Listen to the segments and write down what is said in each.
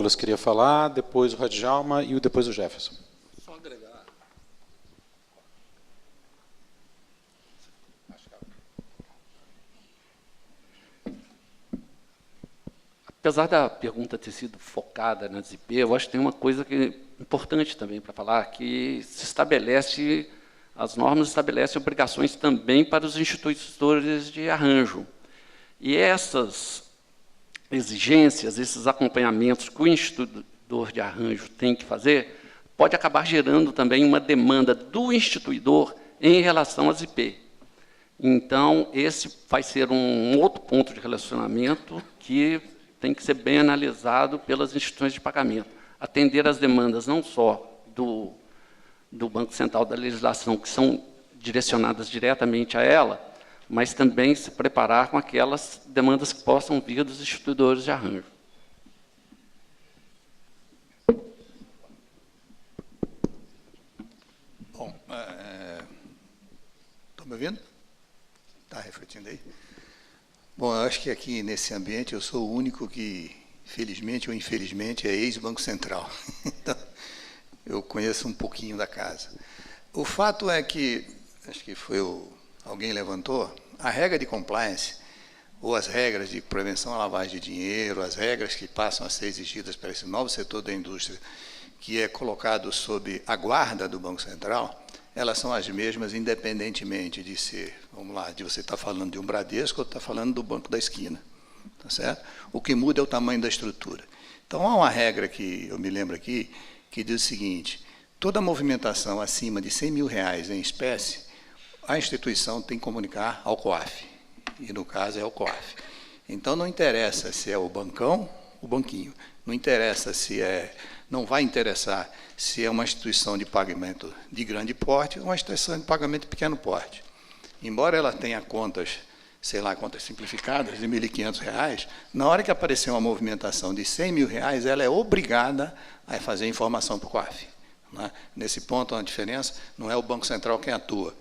Douglas queria falar, depois o Radjalma e depois o Jefferson. Só agregar. Apesar da pergunta ter sido focada nas IP, eu acho que tem uma coisa que é importante também para falar, que se estabelece, as normas estabelecem obrigações também para os instituidores de arranjo. E essas exigências, esses acompanhamentos que o instituidor de arranjo tem que fazer, pode acabar gerando também uma demanda do instituidor em relação às IP. Então, esse vai ser um outro ponto de relacionamento que tem que ser bem analisado pelas instituições de pagamento. Atender às demandas não só do Banco Central da legislação, que são direcionadas diretamente a ela, mas também se preparar com aquelas demandas que possam vir dos instituidores de arranjo. Bom, estão me ouvindo? Está refletindo aí? Bom, eu acho que aqui nesse ambiente eu sou o único que, felizmente ou infelizmente, é ex-Banco Central. Então, eu conheço um pouquinho da casa. O fato é que, acho que foi alguém levantou, a regra de compliance, ou as regras de prevenção à lavagem de dinheiro, as regras que passam a ser exigidas para esse novo setor da indústria, que é colocado sob a guarda do Banco Central, elas são as mesmas, independentemente de ser, vamos lá, de você estar falando de um Bradesco ou estar falando do Banco da Esquina. Tá certo? O que muda é o tamanho da estrutura. Então, há uma regra que eu me lembro aqui, que diz o seguinte: toda movimentação acima de R$100 mil em espécie, a instituição tem que comunicar ao COAF. E, no caso, é o COAF. Então, não interessa se é o bancão, o banquinho. Não interessa se é... Não vai interessar se é uma instituição de pagamento de grande porte ou uma instituição de pagamento de pequeno porte. Embora ela tenha contas, sei lá, contas simplificadas de R$ 1.500, na hora que aparecer uma movimentação de R$100 mil, ela é obrigada a fazer informação para o COAF. Né? Nesse ponto, a diferença não é o Banco Central quem atua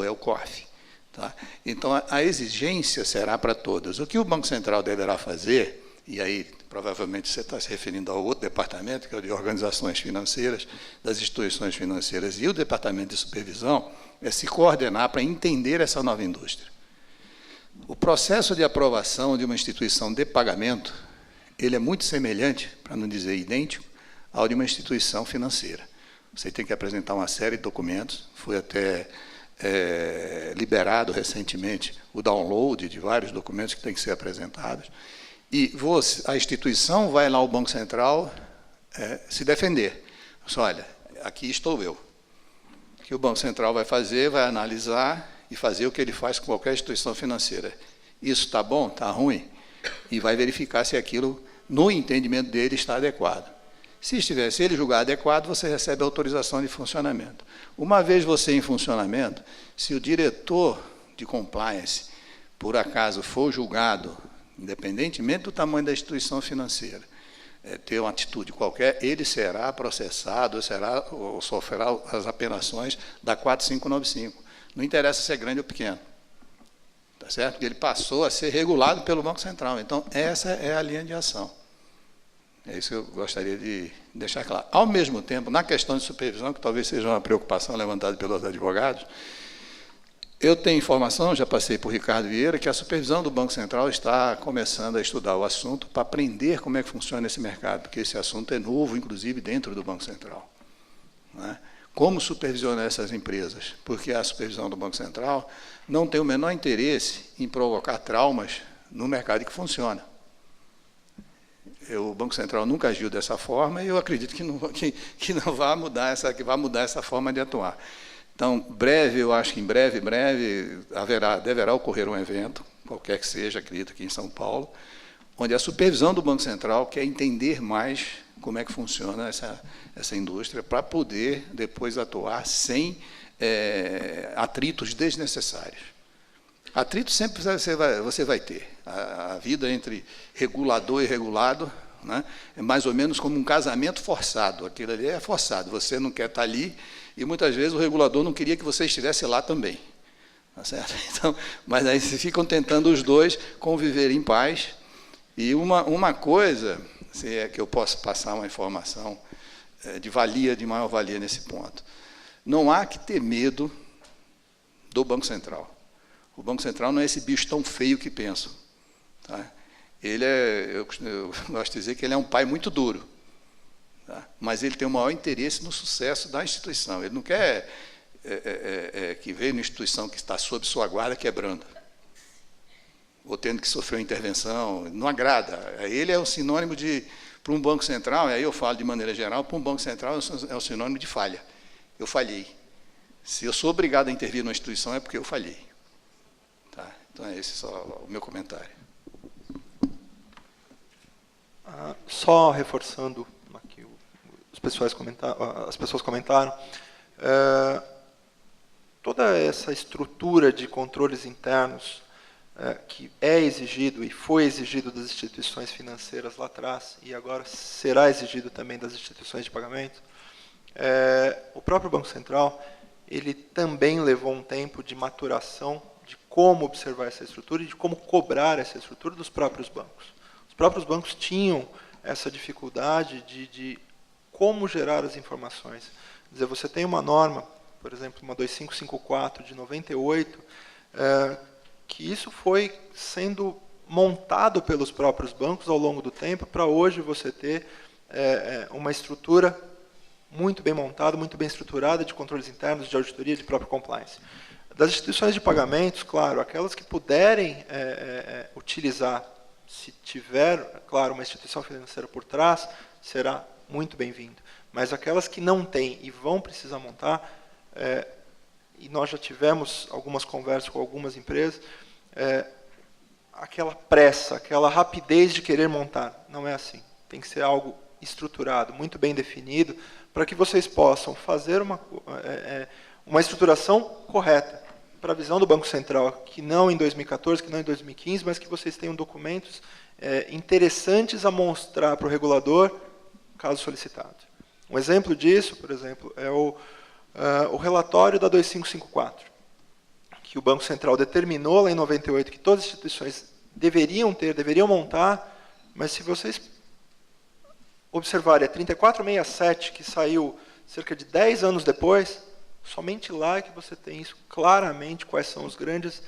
é o COAF. Tá? Então, a exigência será para todas. O que o Banco Central deverá fazer, e aí provavelmente você está se referindo ao outro departamento, que é o de organizações financeiras, das instituições financeiras, e o departamento de supervisão, é se coordenar para entender essa nova indústria. O processo de aprovação de uma instituição de pagamento, ele é muito semelhante, para não dizer idêntico, ao de uma instituição financeira. Você tem que apresentar uma série de documentos, foi até liberado recentemente o download de vários documentos que têm que ser apresentados, e a instituição vai lá ao Banco Central se defender. Olha, aqui estou eu. O que o Banco Central vai fazer, vai analisar e fazer o que ele faz com qualquer instituição financeira. Isso está bom? Está ruim? E vai verificar se aquilo, no entendimento dele, está adequado. Se ele julgar adequado, você recebe autorização de funcionamento. Uma vez você em funcionamento, se o diretor de compliance, por acaso, for julgado, independentemente do tamanho da instituição financeira, ter uma atitude qualquer, ele será processado, ou sofrerá as apenações da 4595. Não interessa se é grande ou pequeno. Tá certo? Porque ele passou a ser regulado pelo Banco Central. Então, essa é a linha de ação. É isso que eu gostaria de deixar claro. Ao mesmo tempo, na questão de supervisão, que talvez seja uma preocupação levantada pelos advogados, eu tenho informação, já passei por Ricardo Vieira, que a supervisão do Banco Central está começando a estudar o assunto para aprender como é que funciona esse mercado, porque esse assunto é novo, inclusive, dentro do Banco Central. Né? Como supervisionar essas empresas? Porque a supervisão do Banco Central não tem o menor interesse em provocar traumas no mercado que funciona. O Banco Central nunca agiu dessa forma e eu acredito que não vai mudar essa forma de atuar. Então, eu acho que em breve deverá ocorrer um evento, qualquer que seja, acredito aqui em São Paulo, onde a supervisão do Banco Central quer entender mais como é que funciona essa indústria para poder depois atuar sem atritos desnecessários. Atrito sempre você vai ter. A vida entre regulador e regulado, né, é mais ou menos como um casamento forçado. Aquilo ali é forçado, você não quer estar ali, e muitas vezes o regulador não queria que você estivesse lá também. Tá certo? Então, mas aí ficam tentando os dois conviver em paz. E uma coisa, se é que eu posso passar uma informação de maior valia nesse ponto. Não há que ter medo do Banco Central. O Banco Central não é esse bicho tão feio que pensam. Tá? Eu gosto de dizer que ele é um pai muito duro, tá? Mas ele tem o maior interesse no sucesso da instituição. Ele não quer que veja uma instituição que está sob sua guarda quebrando, ou tendo que sofrer uma intervenção. Não agrada. Ele é um sinônimo de, para um Banco Central, e aí eu falo de maneira geral, para um Banco Central é um sinônimo de falha. Eu falhei. Se eu sou obrigado a intervir numa instituição, é porque eu falhei. Tá? Então, é esse só o meu comentário. Só reforçando aqui as pessoas comentaram, toda essa estrutura de controles internos que é exigido e foi exigido das instituições financeiras lá atrás e agora será exigido também das instituições de pagamento, o próprio Banco Central ele também levou um tempo de maturação de como observar essa estrutura e de como cobrar essa estrutura dos próprios bancos. Os próprios bancos tinham essa dificuldade de como gerar as informações. Quer dizer, você tem uma norma, por exemplo, uma 2554 de 98, que isso foi sendo montado pelos próprios bancos ao longo do tempo, para hoje você ter uma estrutura muito bem montada, muito bem estruturada de controles internos, de auditoria, de própria compliance. Das instituições de pagamentos, claro, aquelas que puderem utilizar, se tiver, claro, uma instituição financeira por trás, será muito bem-vindo. Mas aquelas que não têm e vão precisar montar, e nós já tivemos algumas conversas com algumas empresas, aquela pressa, aquela rapidez de querer montar, não é assim. Tem que ser algo estruturado, muito bem definido, para que vocês possam fazer uma estruturação correta, para a visão do Banco Central, que não em 2014, que não em 2015, mas que vocês tenham documentos interessantes a mostrar para o regulador, caso solicitado. Um exemplo disso, por exemplo, é o relatório da 2554, que o Banco Central determinou lá em 98 que todas as instituições deveriam montar, mas se vocês observarem a 3467, que saiu cerca de 10 anos depois, somente lá é que você tem isso claramente, quais são os grandes,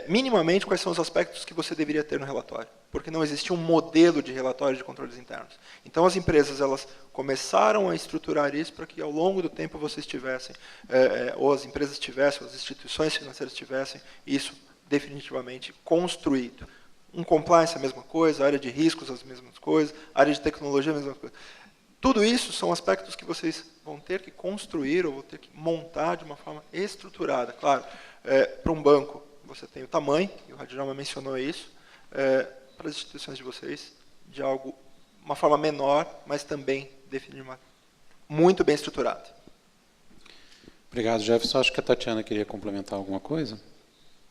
minimamente quais são os aspectos que você deveria ter no relatório, porque não existia um modelo de relatório de controles internos. Então as empresas elas começaram a estruturar isso para que ao longo do tempo vocês tivessem, ou as empresas tivessem, ou as instituições financeiras tivessem isso definitivamente construído. Um compliance é a mesma coisa, a área de riscos as mesmas coisas, a área de tecnologia a mesma coisa. Tudo isso são aspectos que vocês vão ter que construir ou vão ter que montar de uma forma estruturada. Claro, para um banco, você tem o tamanho, e o Radjalma mencionou isso, para as instituições de vocês, de uma forma menor, mas também definida, muito bem estruturada. Obrigado, Jefferson. Acho que a Tatiana queria complementar alguma coisa.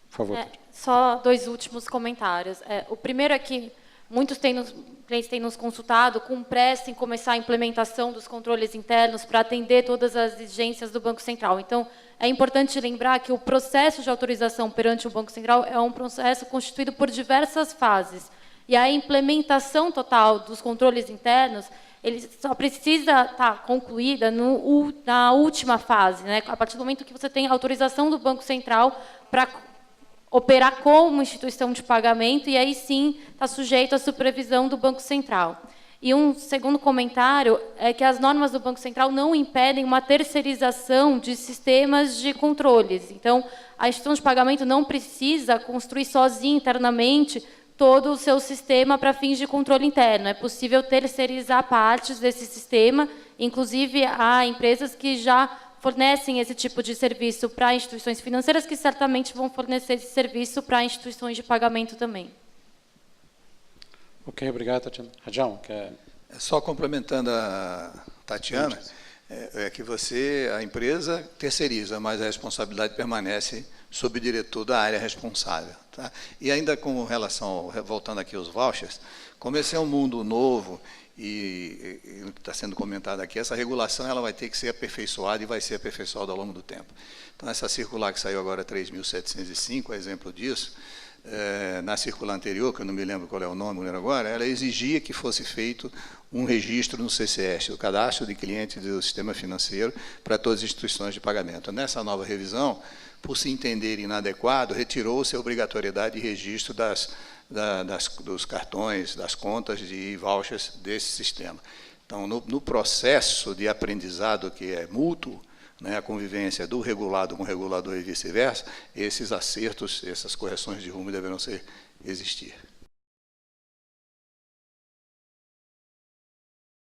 Por favor, Tatiana. Só 2 últimos comentários. O primeiro é que muitos clientes têm nos consultado com pressa em começar a implementação dos controles internos para atender todas as exigências do Banco Central. Então, é importante lembrar que o processo de autorização perante o Banco Central é um processo constituído por diversas fases. E a implementação total dos controles internos, ele só precisa estar concluída na última fase, né? A partir do momento que você tem a autorização do Banco Central para operar como instituição de pagamento, e aí sim está sujeito à supervisão do Banco Central. E um segundo comentário é que as normas do Banco Central não impedem uma terceirização de sistemas de controles. Então, a instituição de pagamento não precisa construir sozinha internamente todo o seu sistema para fins de controle interno. É possível terceirizar partes desse sistema, inclusive há empresas que já fornecem esse tipo de serviço para instituições financeiras, que certamente vão fornecer esse serviço para instituições de pagamento também. Ok, obrigado, Tatiana. Radjalma, quer... Só complementando a Tatiana, que a empresa terceiriza, mas a responsabilidade permanece sob o diretor da área responsável. Tá? E ainda com relação, voltando aqui aos vouchers, como esse é um mundo novo, e o que está sendo comentado aqui, essa regulação ela vai ter que ser aperfeiçoada e vai ser aperfeiçoada ao longo do tempo. Então, essa circular que saiu agora, 3.705, é exemplo disso, na circular anterior, que eu não me lembro qual é o nome agora, ela exigia que fosse feito um registro no CCS, o Cadastro de Clientes do Sistema Financeiro, para todas as instituições de pagamento. Nessa nova revisão, por se entender inadequado, retirou-se a obrigatoriedade de registro dos cartões, das contas de vouchers desse sistema. Então, no processo de aprendizado que é mútuo, né, a convivência do regulado com o regulador e vice-versa, esses acertos, essas correções de rumo deverão existir.